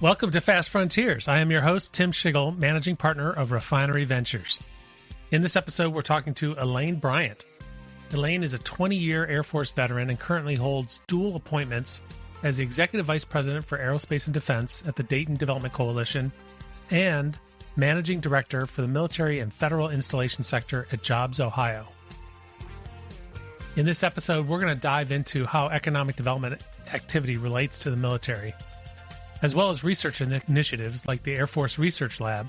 Welcome to Fast Frontiers. I am your host, Tim Schigel, Managing Partner of Refinery Ventures. In this episode, we're talking to Elaine Bryant. Elaine is a 20-year Air Force veteran and currently holds dual appointments as the Executive Vice President for Aerospace and Defense at the Dayton Development Coalition and Managing Director for the Military and Federal Installation Sector at JobsOhio. In this episode, we're going to dive into how economic development activity relates to the military, as well as research initiatives like the Air Force Research Lab,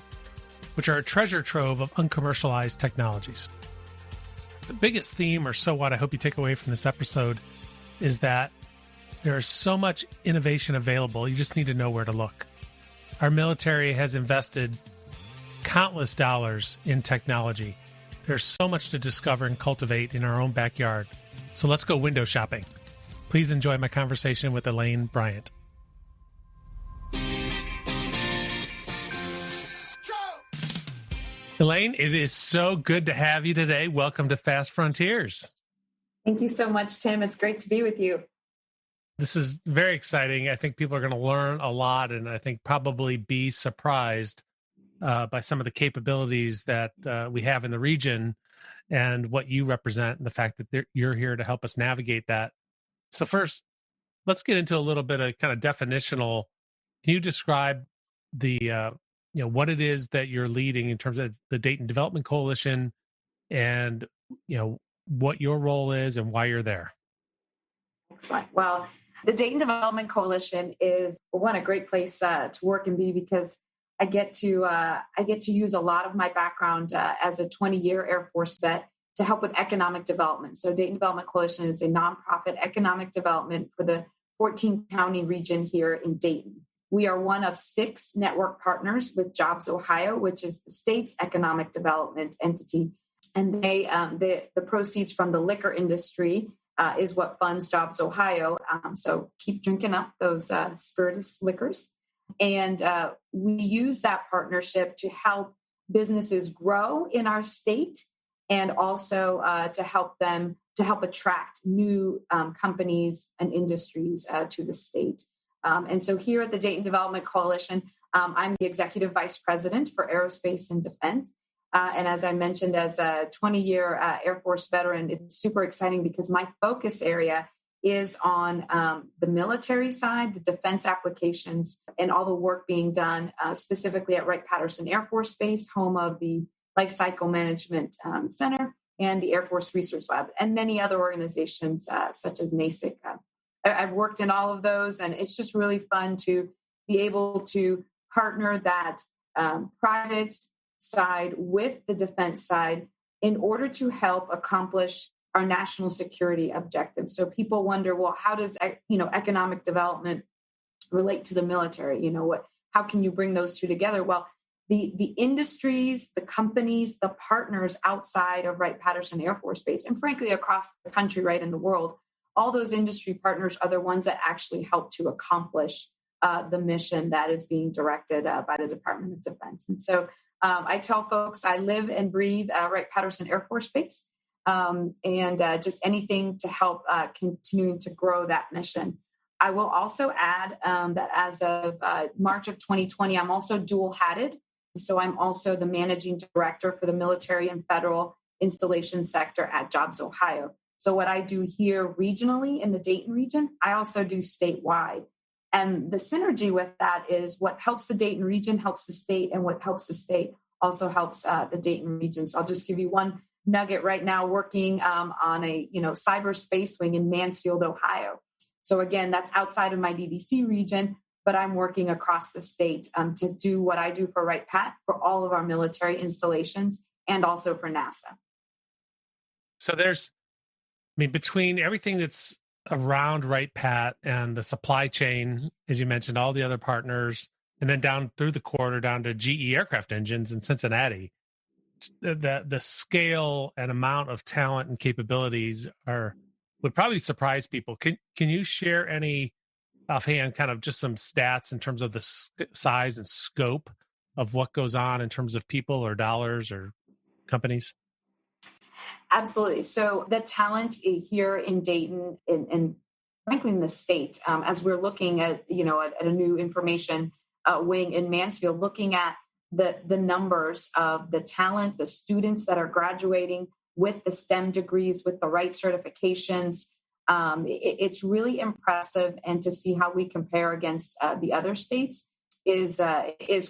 which are a treasure trove of uncommercialized technologies. The biggest theme, or so what I hope you take away from this episode, is that there is so much innovation available, you just need to know where to look. Our military has invested countless dollars in technology. There's so much to discover and cultivate in our own backyard. So let's go window shopping. Please enjoy my conversation with Elaine Bryant. Elaine, it is so good to have you today. Welcome to Fast Frontiers. Thank you so much, Tim. It's great to be with you. This is very exciting. I think people are going to learn a lot, and I think probably be surprised by some of the capabilities that we have in the region and what you represent, and the fact that you're here to help us navigate that. So first, let's get into a little bit of kind of definitional. Can you describe the what it is that you're leading in terms of the Dayton Development Coalition, and what your role is and why you're there? Excellent. Well, the Dayton Development Coalition is a great place to work and be, because I get to use a lot of my background as a 20-year Air Force vet to help with economic development. So Dayton Development Coalition is a nonprofit economic development for the 14-county region here in Dayton. We are one of 6 network partners with JobsOhio, which is the state's economic development entity. And they, the proceeds from the liquor industry is what funds JobsOhio. So keep drinking up those spirituous liquors. And we use that partnership to help businesses grow in our state, and also to help attract new companies and industries to the state. And so here at the Dayton Development Coalition, I'm the Executive Vice President for Aerospace and Defense. And as I mentioned, as a 20-year Air Force veteran, it's super exciting because my focus area is on the military side, the defense applications, and all the work being done specifically at Wright-Patterson Air Force Base, home of the Life Cycle Management Center and the Air Force Research Lab, and many other organizations such as NASIC. I've worked in all of those, and it's just really fun to be able to partner that private side with the defense side in order to help accomplish our national security objectives. So people wonder, well, how does economic development relate to the military? How can you bring those two together? Well, the industries, the companies, the partners outside of Wright-Patterson Air Force Base, and frankly across the country, right, in the world, all those industry partners are the ones that actually help to accomplish the mission that is being directed by the Department of Defense. And so I tell folks I live and breathe Wright-Patterson Air Force Base, and just anything to help continuing to grow that mission. I will also add that as of March of 2020, I'm also dual-hatted. So I'm also the Managing Director for the Military and Federal Installation Sector at JobsOhio. So what I do here regionally in the Dayton region, I also do statewide. And the synergy with that is what helps the Dayton region helps the state, and what helps the state also helps the Dayton region. So I'll just give you one nugget right now, working on a cyberspace wing in Mansfield, Ohio. So again, that's outside of my DDC region, but I'm working across the state to do what I do for Wright-Pat, for all of our military installations, and also for NASA. So between everything that's around Wright-Pat and the supply chain, as you mentioned, all the other partners, and then down through the corridor down to GE aircraft engines in Cincinnati, the scale and amount of talent and capabilities would probably surprise people. Can you share any offhand kind of just some stats in terms of the size and scope of what goes on in terms of people or dollars or companies? Absolutely. So the talent here in Dayton and frankly in the state, as we're looking at, at a new information wing in Mansfield, looking at the numbers of the talent, the students that are graduating with the STEM degrees, with the right certifications. It's really impressive, and to see how we compare against the other states is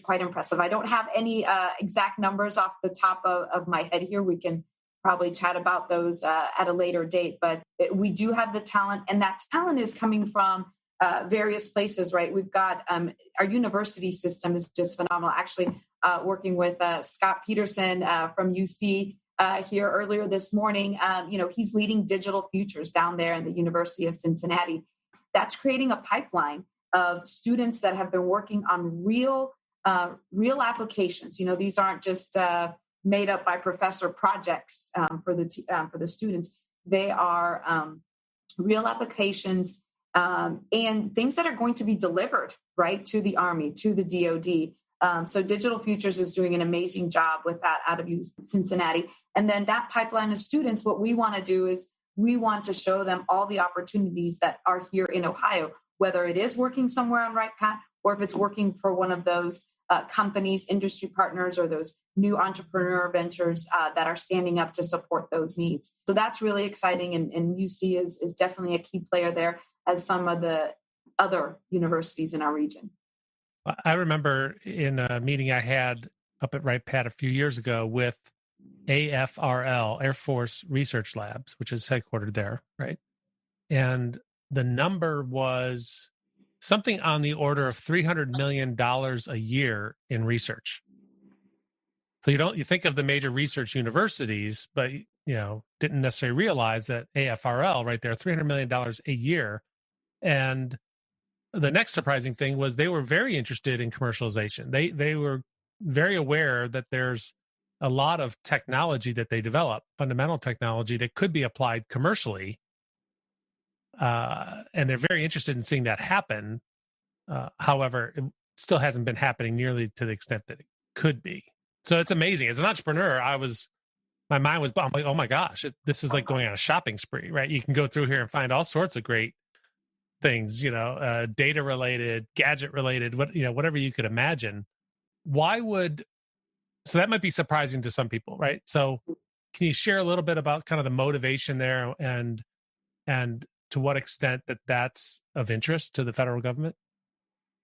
quite impressive. I don't have any exact numbers off the top of my head here. We can probably chat about those at a later date, but we do have the talent, and that talent is coming from various places, right? We've got our university system is just phenomenal. Actually, working with Scott Peterson from UC here earlier this morning, he's leading digital futures down there in the University of Cincinnati. That's creating a pipeline of students that have been working on real applications. These aren't just made up by professor projects for the students. They are real applications and things that are going to be delivered right to the Army, to the DoD. So Digital Futures is doing an amazing job with that out of Cincinnati. And then that pipeline of students, what we want to do is we want to show them all the opportunities that are here in Ohio, whether it is working somewhere on Right Path or if it's working for one of those companies, industry partners, or those new entrepreneur ventures that are standing up to support those needs. So that's really exciting. And UC is definitely a key player there, as some of the other universities in our region. I remember in a meeting I had up at Right Pat a few years ago with AFRL, Air Force Research Labs, which is headquartered there, right? And the number was something on the order of $300 million a year in research. So you think of the major research universities, but didn't necessarily realize that AFRL right there, $300 million a year. And the next surprising thing was they were very interested in commercialization. They were very aware that there's a lot of technology that they develop, fundamental technology that could be applied commercially. And they're very interested in seeing that happen. However, it still hasn't been happening nearly to the extent that it could be. So it's amazing. As an entrepreneur, my mind was, I'm like, oh my gosh, this is like going on a shopping spree, right? You can go through here and find all sorts of great things, data related, gadget related, whatever you could imagine. So that might be surprising to some people, right? So can you share a little bit about kind of the motivation there and to what extent that's of interest to the federal government?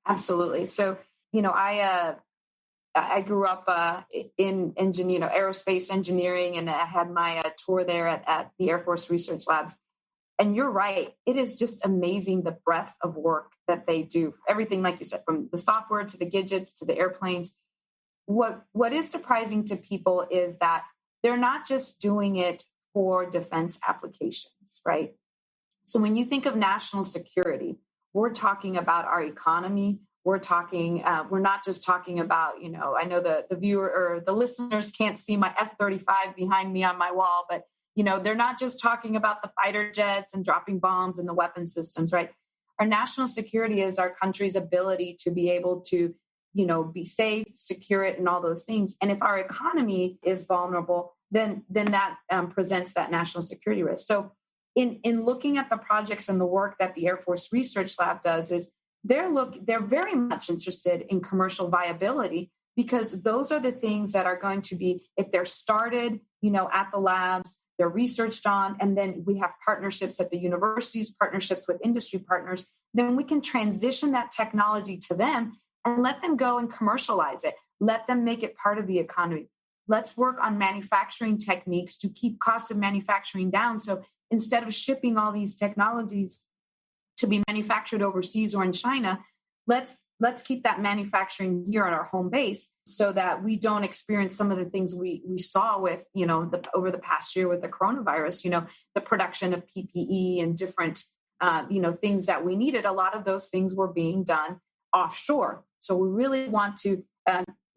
Absolutely. So, I grew up in aerospace engineering, and I had my tour there at the Air Force Research Labs. And you're right. It is just amazing the breadth of work that they do. Everything, like you said, from the software to the gadgets to the airplanes. What is surprising to people is that they're not just doing it for defense applications, right? So when you think of national security, we're talking about our economy. We're not just talking about, I know the viewer or the listeners can't see my F-35 behind me on my wall, but they're not just talking about the fighter jets and dropping bombs and the weapon systems, right? Our national security is our country's ability to be able to, be safe, secure it, and all those things. And if our economy is vulnerable, then that presents that national security risk. So in looking at the projects and the work that the Air Force Research Lab does is they're very much interested in commercial viability, because those are the things that are going to be, if they're started, at the labs, they're researched on, and then we have partnerships at the universities, partnerships with industry partners, then we can transition that technology to them and let them go and commercialize it. Let them make it part of the economy. Let's work on manufacturing techniques to keep cost of manufacturing down. So instead of shipping all these technologies to be manufactured overseas or in China, let's keep that manufacturing here on our home base, so that we don't experience some of the things we saw with, over the past year with the coronavirus, the production of PPE and different, things that we needed. A lot of those things were being done offshore. So we really want to,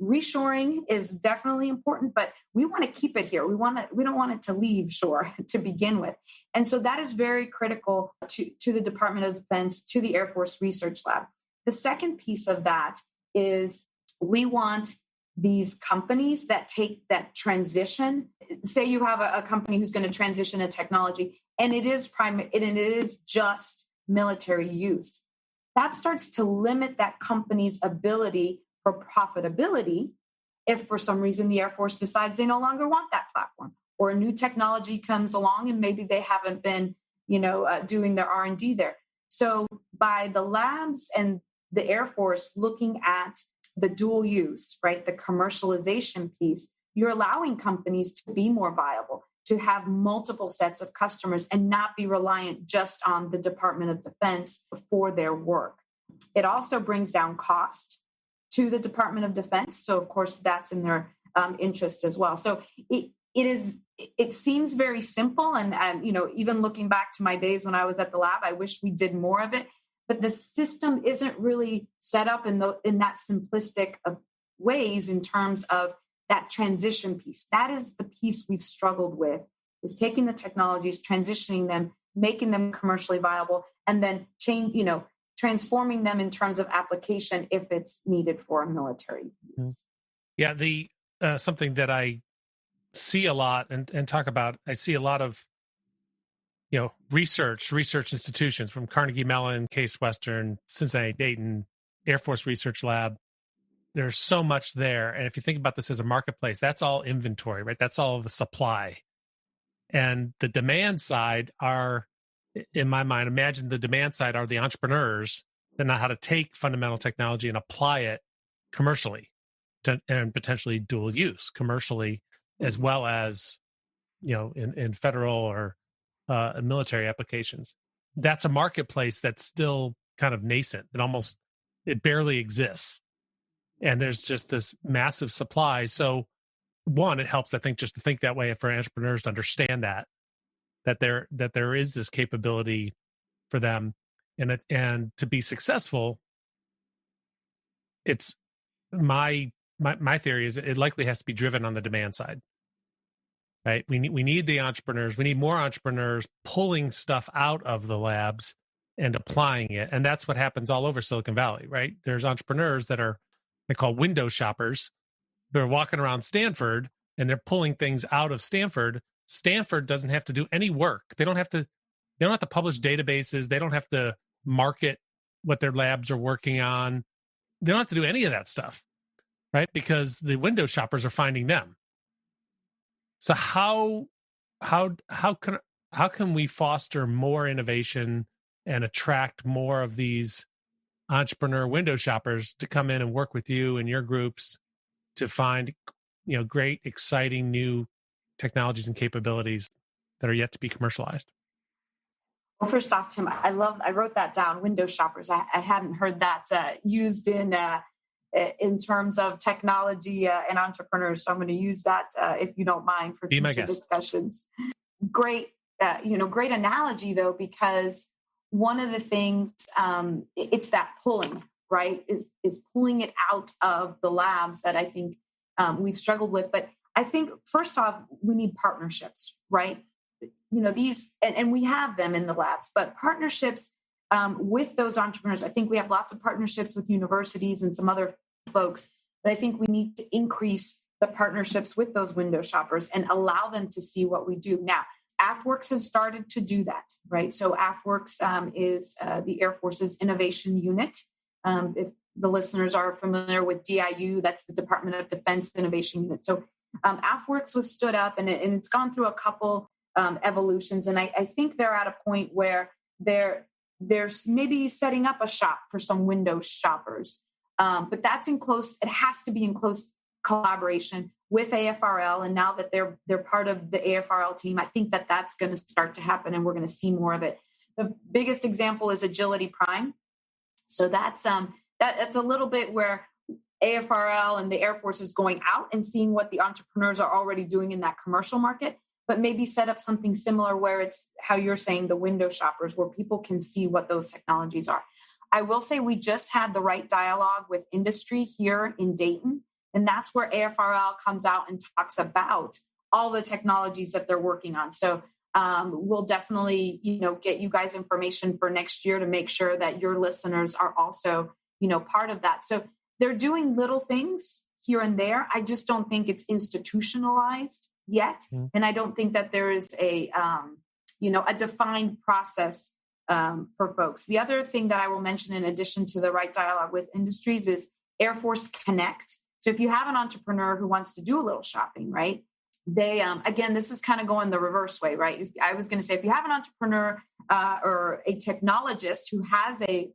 reshoring is definitely important, but we want to keep it here. We don't want it to leave shore to begin with. And so that is very critical to the Department of Defense, to the Air Force Research Lab. The second piece of that is we want these companies that take that transition. Say you have a company who's going to transition a technology, and it is just military use. that starts to limit that company's ability for profitability if for some reason the Air Force decides they no longer want that platform, or a new technology comes along and maybe they haven't been, doing their R&D there. So by the labs and the Air Force looking at the dual use, right, the commercialization piece, you're allowing companies to be more viable, to have multiple sets of customers and not be reliant just on the Department of Defense for their work. It also brings down cost to the Department of Defense. So, of course, that's in their interest as well. So it seems very simple. And, even looking back to my days when I was at the lab, I wish we did more of it. But the system isn't really set up in that simplistic of ways in terms of that transition piece. That is the piece we've struggled with, is taking the technologies, transitioning them, making them commercially viable, and then transforming them in terms of application if it's needed for a military use. Yeah, the something that I see a lot and talk about, I see a lot of research institutions from Carnegie Mellon, Case Western, Cincinnati, Dayton, Air Force Research Lab. There's so much there. And if you think about this as a marketplace, that's all inventory, right? That's all the supply. And the demand side are, in my mind, imagine the demand side are the entrepreneurs that know how to take fundamental technology and apply it commercially and potentially dual use commercially, as well as, in federal or military applications. That's a marketplace that's still kind of nascent. It barely exists. And there's just this massive supply. So one, it helps, I think, just to think that way for entrepreneurs to understand that there is this capability for them, and to be successful. It's my theory is it likely has to be driven on the demand side, right? We need the entrepreneurs. We need more entrepreneurs pulling stuff out of the labs and applying it. And that's what happens all over Silicon Valley, right? There's entrepreneurs that they call window shoppers, who are walking around Stanford and they're pulling things out of Stanford. Stanford doesn't have to do any work. They don't have to publish databases. They don't have to market what their labs are working on. They don't have to do any of that stuff, right? Because the window shoppers are finding them. So how can we foster more innovation and attract more of these entrepreneur window shoppers to come in and work with you and your groups to find, great, exciting new technologies and capabilities that are yet to be commercialized? Well, first off, Tim, I wrote that down, window shoppers. I hadn't heard that used in terms of technology and entrepreneurs. So I'm going to use that, if you don't mind, for future discussions. Great, great analogy though, because one of the things, it's that pulling, right, is pulling it out of the labs that I think we've struggled with. But I think, first off, we need partnerships, right? These, and we have them in the labs, but partnerships with those entrepreneurs. I think we have lots of partnerships with universities and some other folks, but I think we need to increase the partnerships with those window shoppers and allow them to see what we do. Now, AFWorks has started to do that, right? So AFWorks is the Air Force's innovation unit. If the listeners are familiar with DIU, that's the Department of Defense Innovation Unit. So AFWorks was stood up, and it's gone through a couple evolutions. And I think they're at a point where they're maybe setting up a shop for some window shoppers. But it has to be in close collaboration with AFRL. And now that they're part of the AFRL team, I think that's going to start to happen, and we're going to see more of it. The biggest example is Agility Prime. So that's a little bit where AFRL and the Air Force is going out and seeing what the entrepreneurs are already doing in that commercial market, but maybe set up something similar where it's how you're saying, the window shoppers, where people can see what those technologies are. I will say we just had the right dialogue with industry here in Dayton, and that's where AFRL comes out and talks about all the technologies that they're working on. So we'll definitely, get you guys information for next year to make sure that your listeners are also, part of that. So they're doing little things here and there. I just don't think it's institutionalized yet. And I don't think that there is a defined process for folks. The other thing that I will mention in addition to the right dialogue with industries is Air Force Connect. So if you have an entrepreneur who wants to do a little shopping, right? They, again, this is kind of going the reverse way, right? I was going to say, if you have an entrepreneur or a technologist who has a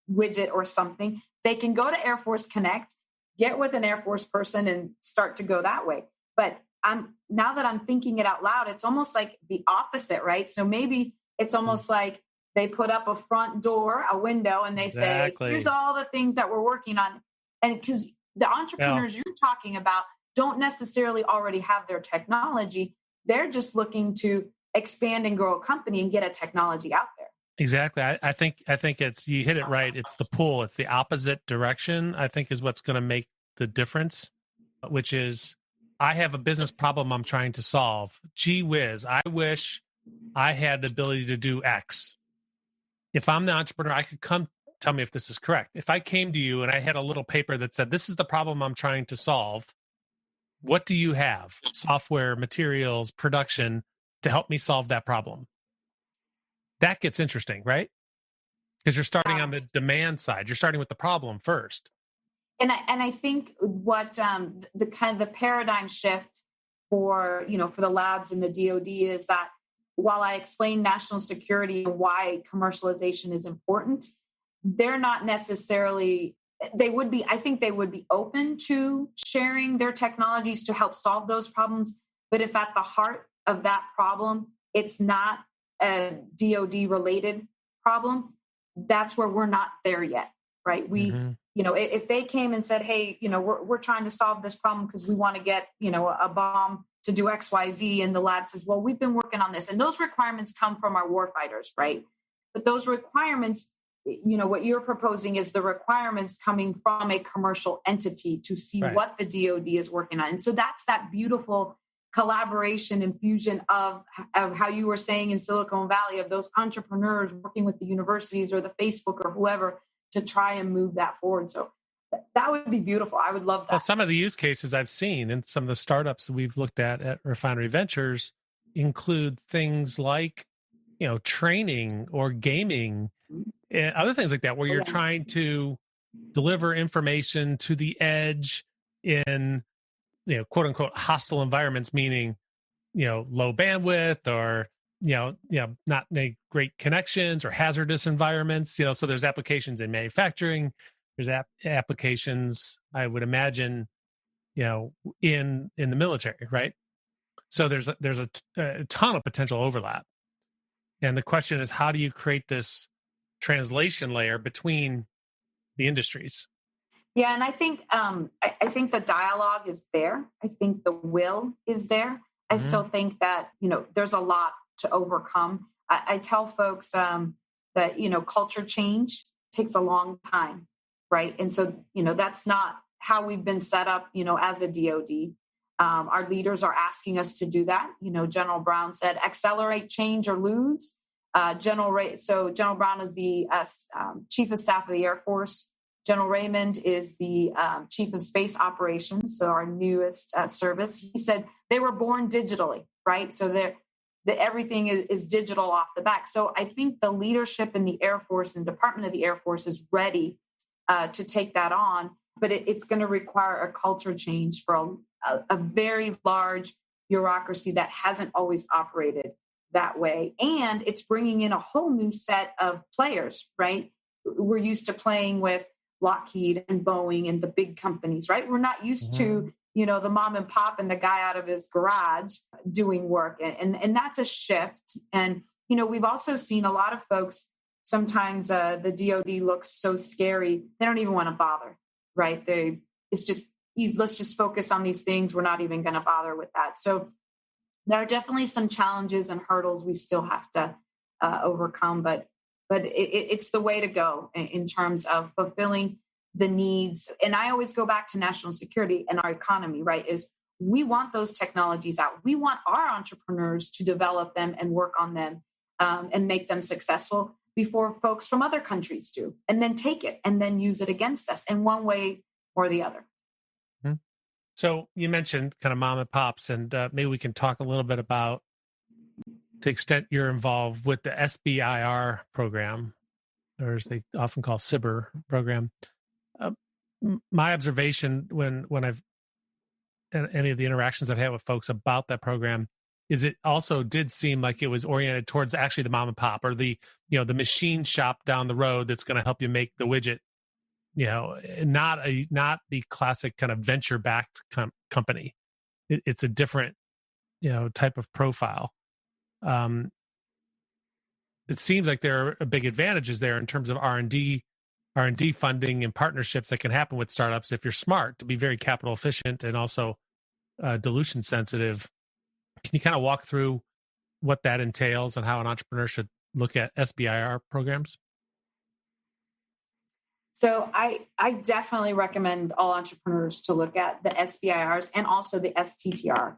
widget or something, they can go to Air Force Connect, get with an Air Force person and start to go that way. But now that I'm thinking it out loud, it's almost like the opposite, right? So maybe it's almost like they put up a front door, a window, and they say, here's all the things that we're working on. And because the entrepreneurs you're talking about don't necessarily already have their technology. They're just looking to expand and grow a company and get a technology out there. Exactly. I think it's, you hit it right. It's the pull. It's the opposite direction, I think, is what's going to make the difference, which is I have a business problem I'm trying to solve. Gee whiz, I wish I had the ability to do X. If I'm the entrepreneur, I could come, tell me if this is correct. If I came to you and I had a little paper that said, this is the problem I'm trying to solve, what do you have? Software, materials, production to help me solve that problem. That gets interesting, right? Because you're starting on the demand side. You're starting with the problem first. And I think what the kind of the paradigm shift for the labs and the DoD is that while I explain national security and why commercialization is important, they're not necessarily, I think they would be open to sharing their technologies to help solve those problems. But if at the heart of that problem, it's not a DoD related problem, that's where we're not there yet, right? If they came and said, hey, we're trying to solve this problem because we want to get, a bomb to do X, Y, Z. And the lab says, well, we've been working on this. And those requirements come from our warfighters, right? But those requirements, what you're proposing is the requirements coming from a commercial entity to see what the DoD is working on. And so that's that beautiful collaboration and fusion of how you were saying in Silicon Valley, of those entrepreneurs working with the universities or the Facebook or whoever to try and move that forward. So that would be beautiful. I would love that. Well, some of the use cases I've seen and some of the startups that we've looked at Refinery Ventures include things like, training or gaming, and other things like that, where you're trying to deliver information to the edge in, quote unquote, hostile environments, meaning, low bandwidth or, not great connections or hazardous environments, so there's applications in manufacturing. There's applications, I would imagine, in the military, right? So there's a ton of potential overlap. And the question is, how do you create this translation layer between the industries? Yeah, and I think I think the dialogue is there. I think the will is there. I still think that there's a lot to overcome. I tell folks that culture change takes a long time, right? And so that's not how we've been set up. As a DoD, our leaders are asking us to do that. General Brown said, "Accelerate change or lose." General Brown is the Chief of Staff of the Air Force. General Raymond is the Chief of Space Operations, so our newest service. He said they were born digitally, right? So everything is digital off the back. So I think the leadership in the Air Force and the Department of the Air Force is ready to take that on, but it's going to require a culture change for a very large bureaucracy that hasn't always operated that way. And it's bringing in a whole new set of players, right? We're used to playing with Lockheed and Boeing and the big companies, right? We're not used to, the mom and pop and the guy out of his garage doing work. And that's a shift. And, we've also seen a lot of folks, sometimes the DoD looks so scary, they don't even want to bother, right? Let's just focus on these things. We're not even going to bother with that. So there are definitely some challenges and hurdles we still have to overcome, but it's the way to go in terms of fulfilling the needs. And I always go back to national security and our economy, right? Is we want those technologies out. We want our entrepreneurs to develop them and work on them and make them successful before folks from other countries do, and then take it and then use it against us in one way or the other. So you mentioned kind of mom and pops, and maybe we can talk a little bit about the extent you're involved with the SBIR program, or as they often call SIBR program. My observation when I've any of the interactions I've had with folks about that program is it also did seem like it was oriented towards actually the mom and pop or the machine shop down the road that's going to help you make the widget, not the classic kind of venture backed company. It's a different type of profile. It seems like there are big advantages there in terms of R&D funding and partnerships that can happen with startups if you're smart to be very capital efficient and also dilution sensitive. Can you kind of walk through what that entails and how an entrepreneur should look at SBIR programs? So I definitely recommend all entrepreneurs to look at the SBIRs and also the STTR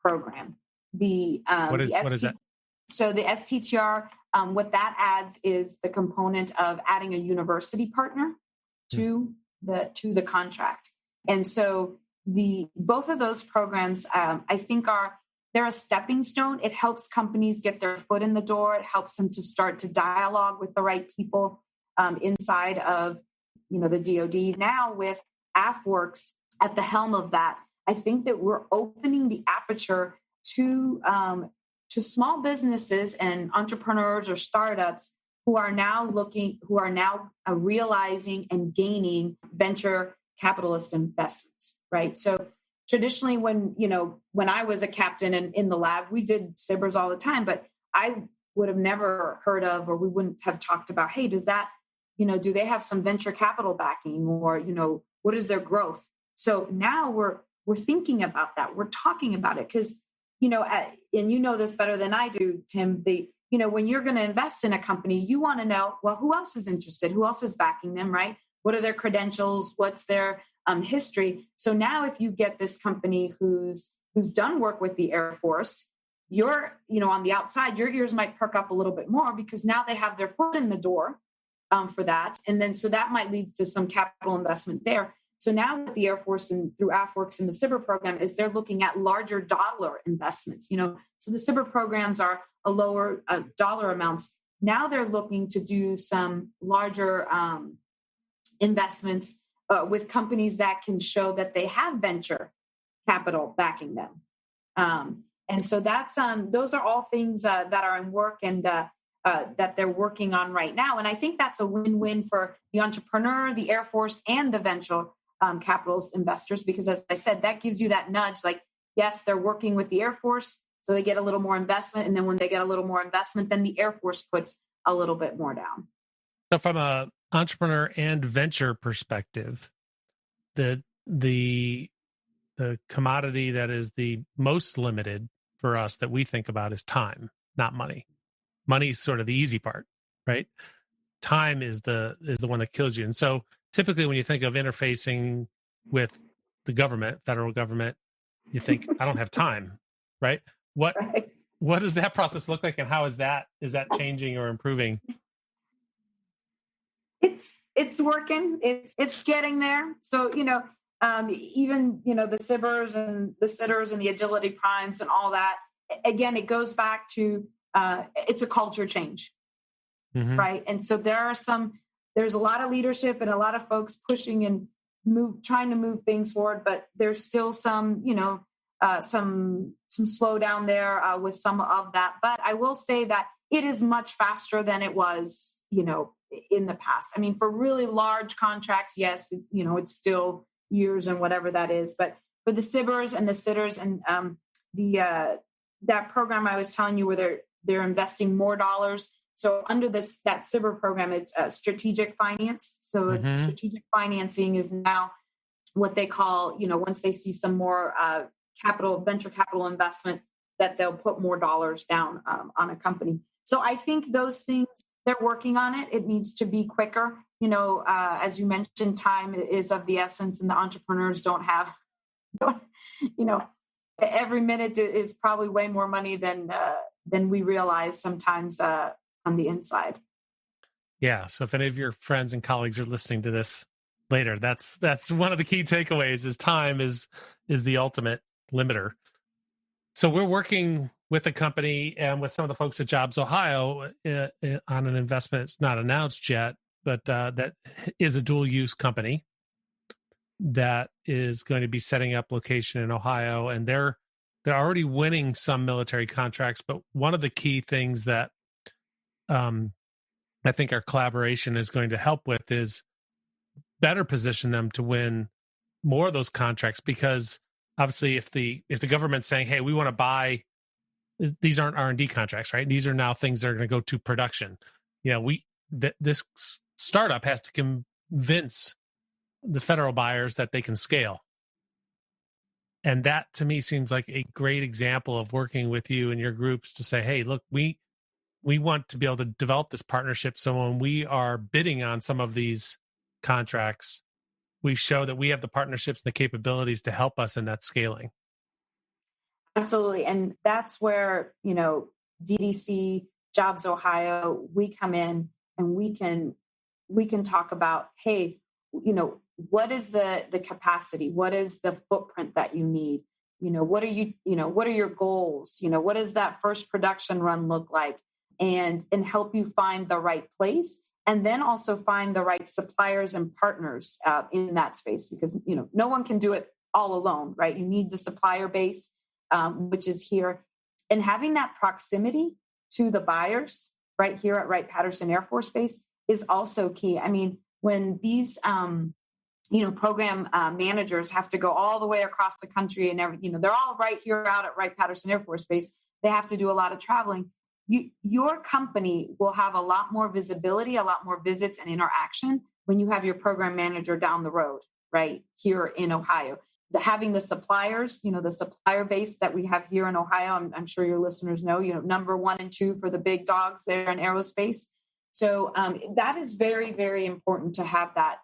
program. What is that? So the STTR, what that adds is the component of adding a university partner to the contract. And so both of those programs, I think they're a stepping stone. It helps companies get their foot in the door. It helps them to start to dialogue with the right people inside of the DoD. Now with AFWorks at the helm of that, I think that we're opening the aperture to small businesses and entrepreneurs or startups who are now realizing and gaining venture capitalist investments, right? So traditionally when I was a captain in the lab, we did SBIRs all the time, but I would have never heard of, or we wouldn't have talked about, hey, does that, do they have some venture capital backing, or, what is their growth? So now we're thinking about that. We're talking about it because, and this better than I do, Tim, when you're going to invest in a company, you want to know, well, who else is interested? Who else is backing them, right? What are their credentials? What's their history? So now if you get this company who's done work with the Air Force, you're, on the outside, your ears might perk up a little bit more because now they have their foot in the door for that. And then, so that might lead to some capital investment there. So now with the Air Force and through AFWorks and the SBIR program is they're looking at larger dollar investments, so the SBIR programs are a lower dollar amounts. Now they're looking to do some larger investments with companies that can show that they have venture capital backing them. And so that's those are all things that are in work and that they're working on right now. And I think that's a win-win for the entrepreneur, the Air Force, and the venture capitalist investors, because as I said, that gives you that nudge, like, yes, they're working with the Air Force, so they get a little more investment. And then when they get a little more investment, then the Air Force puts a little bit more down. So from a entrepreneur and venture perspective, the commodity that is the most limited for us that we think about is time, not money. Money is sort of the easy part, right? Time is the one that kills you. And so typically when you think of interfacing with the government, federal government, you think, I don't have time, right? What does that process look like, and how is that changing or improving? It's working. It's getting there. So, even, the SBIRs and the sitters and the agility primes and all that, again, it goes back to, it's a culture change, right? And so there's a lot of leadership and a lot of folks pushing and trying to move things forward, but there's still some slowdown there with some of that. But I will say that it is much faster than it was, in the past. I mean, for really large contracts, yes, it's still years and whatever that is. But for the SBIRs and the sitters and that program I was telling you where they're investing more dollars. So under that SBIR program, it's strategic finance. So strategic financing is now what they call, once they see some more venture capital investment, that they'll put more dollars down on a company. So I think those things, they're working on it. It needs to be quicker. As you mentioned, time is of the essence, and the entrepreneurs don't have, every minute is probably way more money than we realize sometimes on the inside. Yeah. So if any of your friends and colleagues are listening to this later, that's one of the key takeaways is time is the ultimate limiter. So we're working with the company and with some of the folks at JobsOhio on an investment. It's not announced yet, but that is a dual use company that is going to be setting up location in Ohio, and they're already winning some military contracts. But one of the key things that I think our collaboration is going to help with is better position them to win more of those contracts, because obviously if the government's saying, hey, we want to buy, these aren't R&D contracts, right? These are now things that are going to go to production. This startup has to convince the federal buyers that they can scale. And that to me seems like a great example of working with you and your groups to say, hey, look, we want to be able to develop this partnership. So when we are bidding on some of these contracts, we show that we have the partnerships and the capabilities to help us in that scaling. Absolutely. And that's where, DDC, JobsOhio, we come in and we can talk about, hey, what is the capacity? What is the footprint that you need? What are your goals? What does that first production run look like? And help you find the right place, and then also find the right suppliers and partners in that space, because no one can do it all alone, right? You need the supplier base, which is here, and having that proximity to the buyers right here at Wright-Patterson Air Force Base is also key. I mean, when these program managers have to go all the way across the country and they're all right here out at Wright-Patterson Air Force Base. They have to do a lot of traveling. Your company will have a lot more visibility, a lot more visits and interaction when you have your program manager down the road, right here in Ohio. Having the suppliers, the supplier base that we have here in Ohio, I'm sure your listeners know, number 1 and 2 for the big dogs there in aerospace. So that is very, very important to have that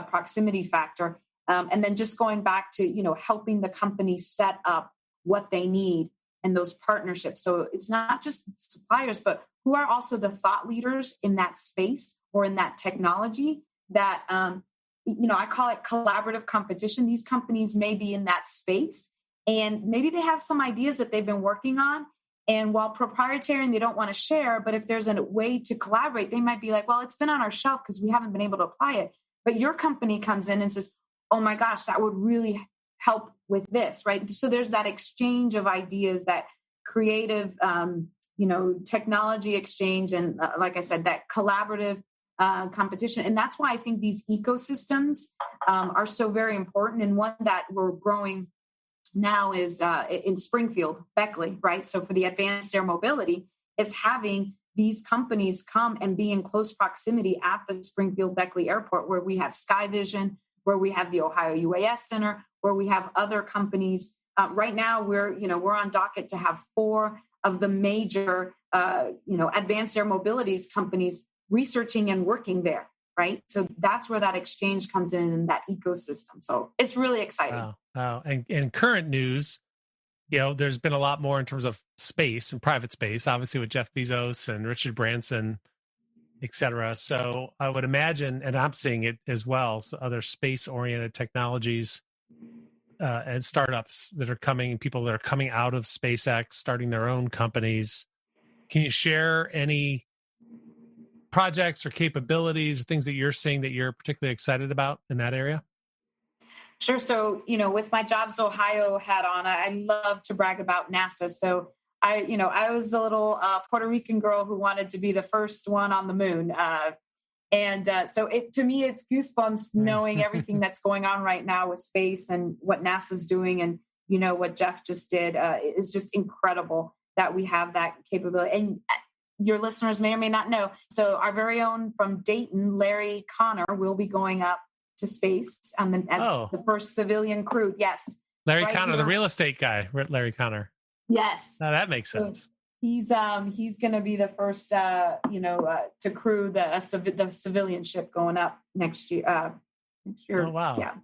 proximity factor. And then just going back to, helping the company set up what they need and those partnerships. So it's not just suppliers, but who are also the thought leaders in that space or in that technology that, I call it collaborative competition. These companies may be in that space and maybe they have some ideas that they've been working on. And while proprietary and they don't want to share, but if there's a way to collaborate, they might be like, well, it's been on our shelf because we haven't been able to apply it. But your company comes in and says, oh my gosh, that would really help with this, right? So there's that exchange of ideas, that creative, technology exchange. And like I said, that collaborative competition. And that's why I think these ecosystems are so very important. And one that we're growing now is in Springfield, Beckley, right? So for the advanced air mobility, is having these companies come and be in close proximity at the Springfield Beckley Airport, where we have Skyvision, where we have the Ohio UAS Center, where we have other companies. Right now, we're on docket to have 4 of the major, advanced air mobilities companies researching and working there, right? So that's where that exchange comes in that ecosystem. So it's really exciting. Wow. And in current news, there's been a lot more in terms of space and private space, obviously with Jeff Bezos and Richard Branson, et cetera. So I would imagine, and I'm seeing it as well, so other space-oriented technologies and startups that are coming, people that are coming out of SpaceX, starting their own companies. Can you share any projects or capabilities or things that you're seeing that you're particularly excited about in that area? Sure. So, with my JobsOhio hat on, I love to brag about NASA. So I was a little Puerto Rican girl who wanted to be the first one on the moon. So to me, it's goosebumps knowing everything that's going on right now with space and what NASA's doing. And, what Jeff just did is just incredible that we have that capability. And your listeners may or may not know. So our very own from Dayton, Larry Connor, will be going up to space as the first civilian crew. Yes. Larry Connor, the real estate guy, Larry Connor. Yes. Now that makes sense. So he's going to be the first, to crew the civilian ship going up next year. Oh, wow. Yeah.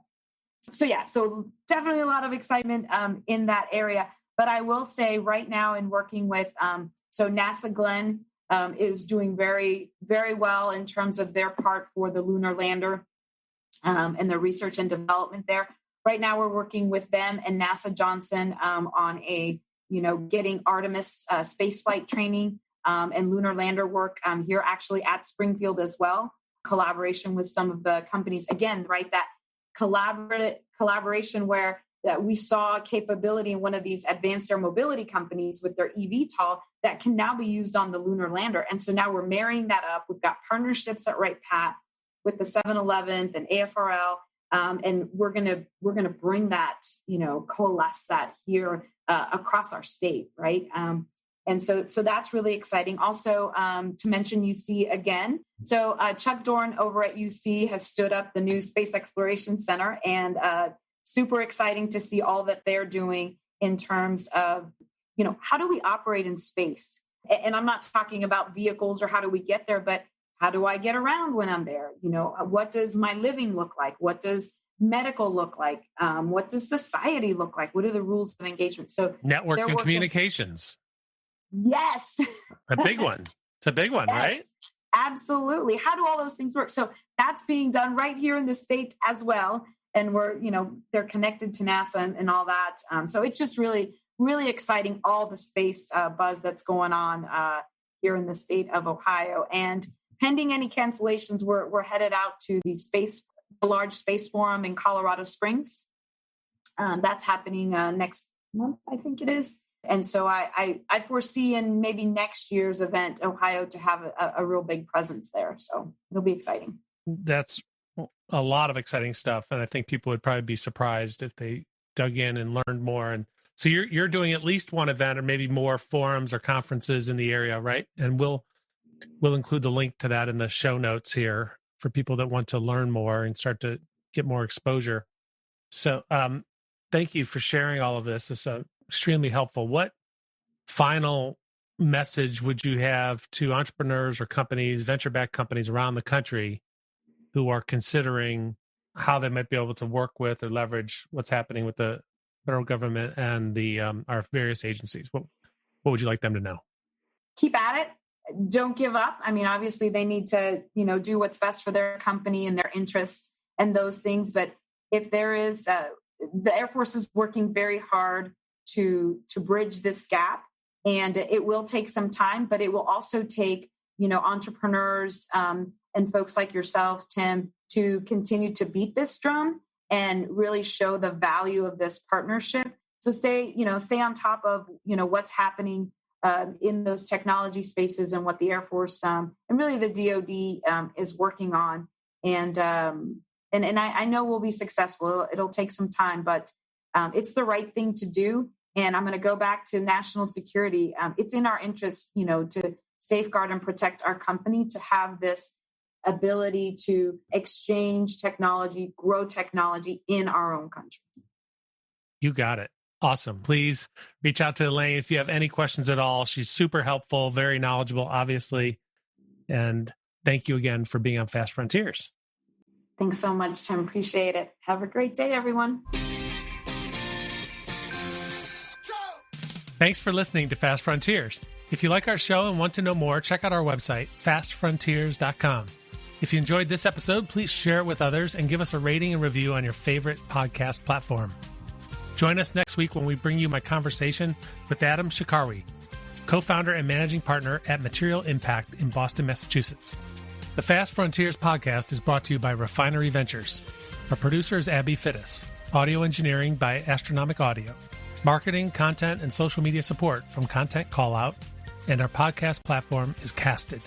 So definitely a lot of excitement in that area. But I will say right now in working with, so NASA Glenn is doing very, very well in terms of their part for the lunar lander and the research and development there. Right now we're working with them and NASA Johnson on a getting Artemis spaceflight training and lunar lander work here actually at Springfield as well. Collaboration with some of the companies. Again, right, that collaboration where that we saw capability in one of these advanced air mobility companies with their eVTOL that can now be used on the lunar lander. And so now we're marrying that up. We've got partnerships at Right Pat with the 7-Eleven and AFRL. And we're gonna bring that, coalesce that here across our state, right? And so that's really exciting. Also, to mention UC again. So Chuck Dorn over at UC has stood up the new Space Exploration Center, and super exciting to see all that they're doing in terms of, how do we operate in space? And I'm not talking about vehicles or how do we get there, but how do I get around when I'm there? What does my living look like? What does medical look like? What does society look like? What are the rules of engagement? So network and communications. Yes. A big one. It's a big one, yes, right? Absolutely. How do all those things work? So that's being done right here in the state as well. And we're, they're connected to NASA and all that. So it's just really, really exciting, all the space buzz that's going on here in the state of Ohio. And pending any cancellations, we're headed out to the large space forum in Colorado Springs. That's happening next month, I think it is. And so I foresee in maybe next year's event, Ohio to have a real big presence there. So it'll be exciting. That's a lot of exciting stuff. And I think people would probably be surprised if they dug in and learned more. And so you're doing at least one event or maybe more forums or conferences in the area, right? And we'll include the link to that in the show notes here for people that want to learn more and start to get more exposure. So thank you for sharing all of this. It's extremely helpful. What final message would you have to entrepreneurs or companies, venture-backed companies around the country who are considering how they might be able to work with or leverage what's happening with the federal government and the our various agencies? What would you like them to know? Keep at it. Don't give up. I mean, obviously they need to, do what's best for their company and their interests and those things. But if there is, the Air Force is working very hard to bridge this gap, and it will take some time, but it will also take, entrepreneurs and folks like yourself, Tim, to continue to beat this drum and really show the value of this partnership. So stay on top of, what's happening in those technology spaces and what the Air Force and really the DoD is working on. And I know we'll be successful. It'll take some time, but it's the right thing to do. And I'm going to go back to national security. It's in our interests, to safeguard and protect our company, to have this ability to exchange technology, grow technology in our own country. You got it. Awesome. Please reach out to Elaine if you have any questions at all. She's super helpful, very knowledgeable, obviously. And thank you again for being on Fast Frontiers. Thanks so much, Tim. Appreciate it. Have a great day, everyone. Thanks for listening to Fast Frontiers. If you like our show and want to know more, check out our website, fastfrontiers.com. If you enjoyed this episode, please share it with others and give us a rating and review on your favorite podcast platform. Join us next week when we bring you my conversation with Adam Shikarwi, co-founder and managing partner at Material Impact in Boston, Massachusetts. The Fast Frontiers podcast is brought to you by Refinery Ventures. Our producer is Abby Fittis. Audio engineering by Astronomic Audio. Marketing, content, and social media support from Content Callout. And our podcast platform is Casted.